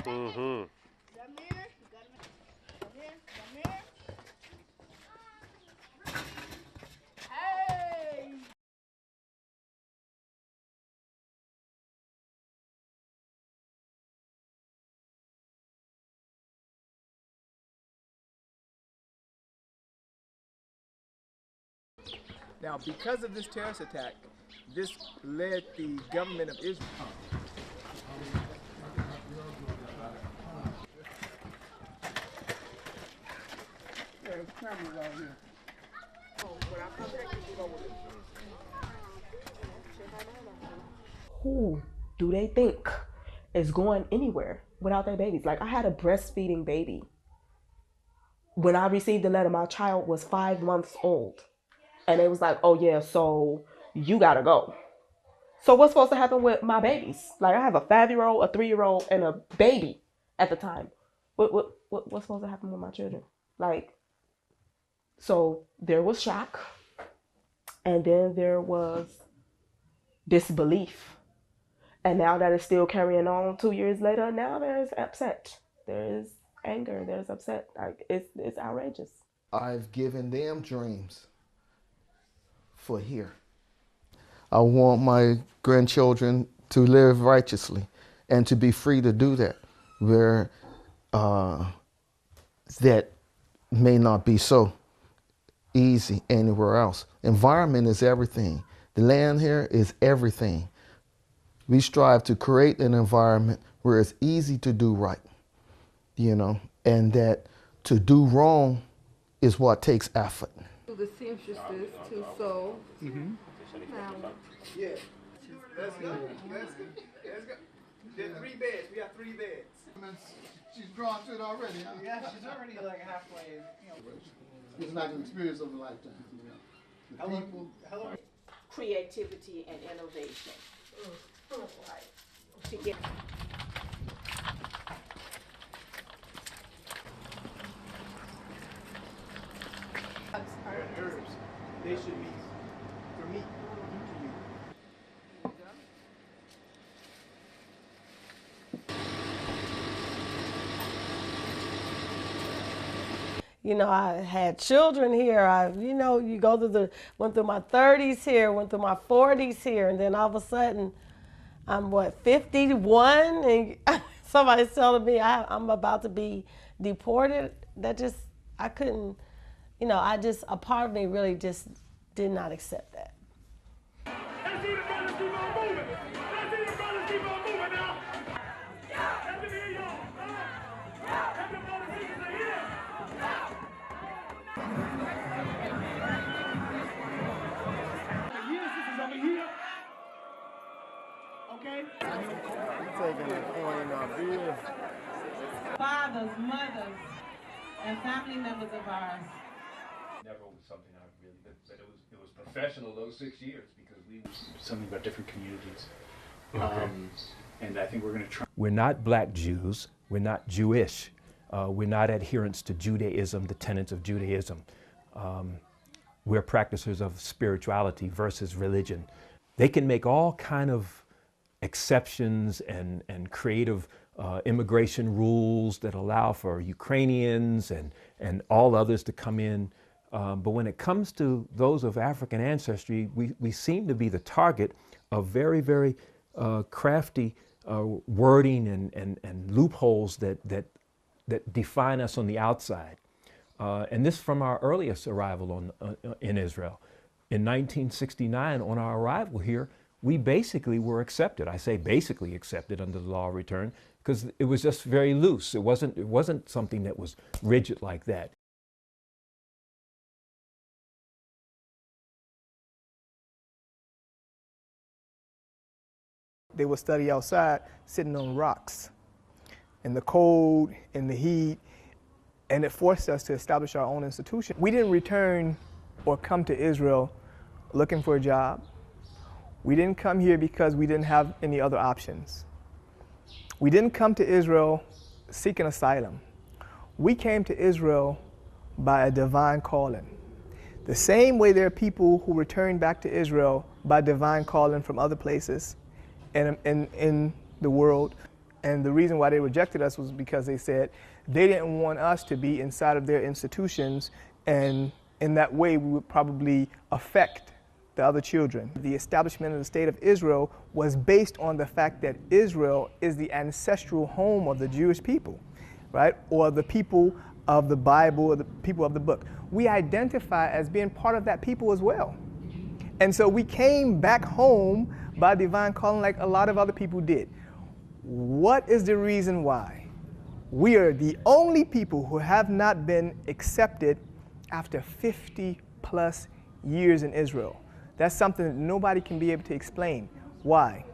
Mm-hmm. Now, because of this terrorist attack, this led the government of Israel. There's cameras out here. Who do they think is going anywhere without their babies? Like, I had a breastfeeding baby. When I received the letter, my child was 5 months old. And it was like, oh yeah, so you gotta go. So what's supposed to happen with my babies? Like, I have a 5-year-old, a 3-year-old, and a baby at the time. What's supposed to happen with my children? Like, so there was shock. And then there was disbelief. And now that it's still carrying on 2 years later, now there's upset. There is anger, there's upset. Like, it's outrageous. I've given them dreams for here. I want my grandchildren to live righteously and to be free to do that, where that may not be so easy anywhere else. Environment is everything. The land here is everything. We strive to create an environment where it's easy to do right, you know, and that to do wrong is what takes effort. The seamstresses to sew. Mm-hmm. Yeah. Let's go. Let's go. There's 3 beds. We have 3 beds. She's drawn to it already, huh? Yeah, she's already like halfway. You know. It's like an experience of a lifetime. You know. The people. Hello. Creativity and innovation. To get herbs. They should be for me. You know, I had children here. You go through went through my 30s here, went through my 40s here, and then all of a sudden, I'm 51, and somebody's telling me I'm about to be deported. That just, I couldn't, a part of me really just did not accept that. Fathers, mothers, and family members of ours. Never was something I really, but it was professional those 6 years because we something about different communities, and I think we're going to try. We're not black Jews. We're not Jewish. We're not adherents to Judaism, the tenets of Judaism. We're practitioners of spirituality versus religion. They can make all kind of exceptions and creative immigration rules that allow for Ukrainians and all others to come in. But when it comes to those of African ancestry, we seem to be the target of very, very crafty wording and loopholes that define us on the outside. And this from our earliest arrival in Israel. In 1969, on our arrival here, we basically were accepted. I say basically accepted under the law of return because it was just very loose. It wasn't something that was rigid like that. They would study outside, sitting on rocks, in the cold, in the heat, and it forced us to establish our own institution. We didn't return or come to Israel looking for a job. We didn't come here because we didn't have any other options. We didn't come to Israel seeking asylum. We came to Israel by a divine calling. The same way there are people who return back to Israel by divine calling from other places in the world. And the reason why they rejected us was because they said they didn't want us to be inside of their institutions, and in that way we would probably affect the other children. The establishment of the state of Israel was based on the fact that Israel is the ancestral home of the Jewish people, right? Or the people of the Bible, or the people of the book. We identify as being part of that people as well. And so we came back home by divine calling like a lot of other people did. What is the reason why? We are the only people who have not been accepted after 50 plus years in Israel. That's something that nobody can be able to explain. Why?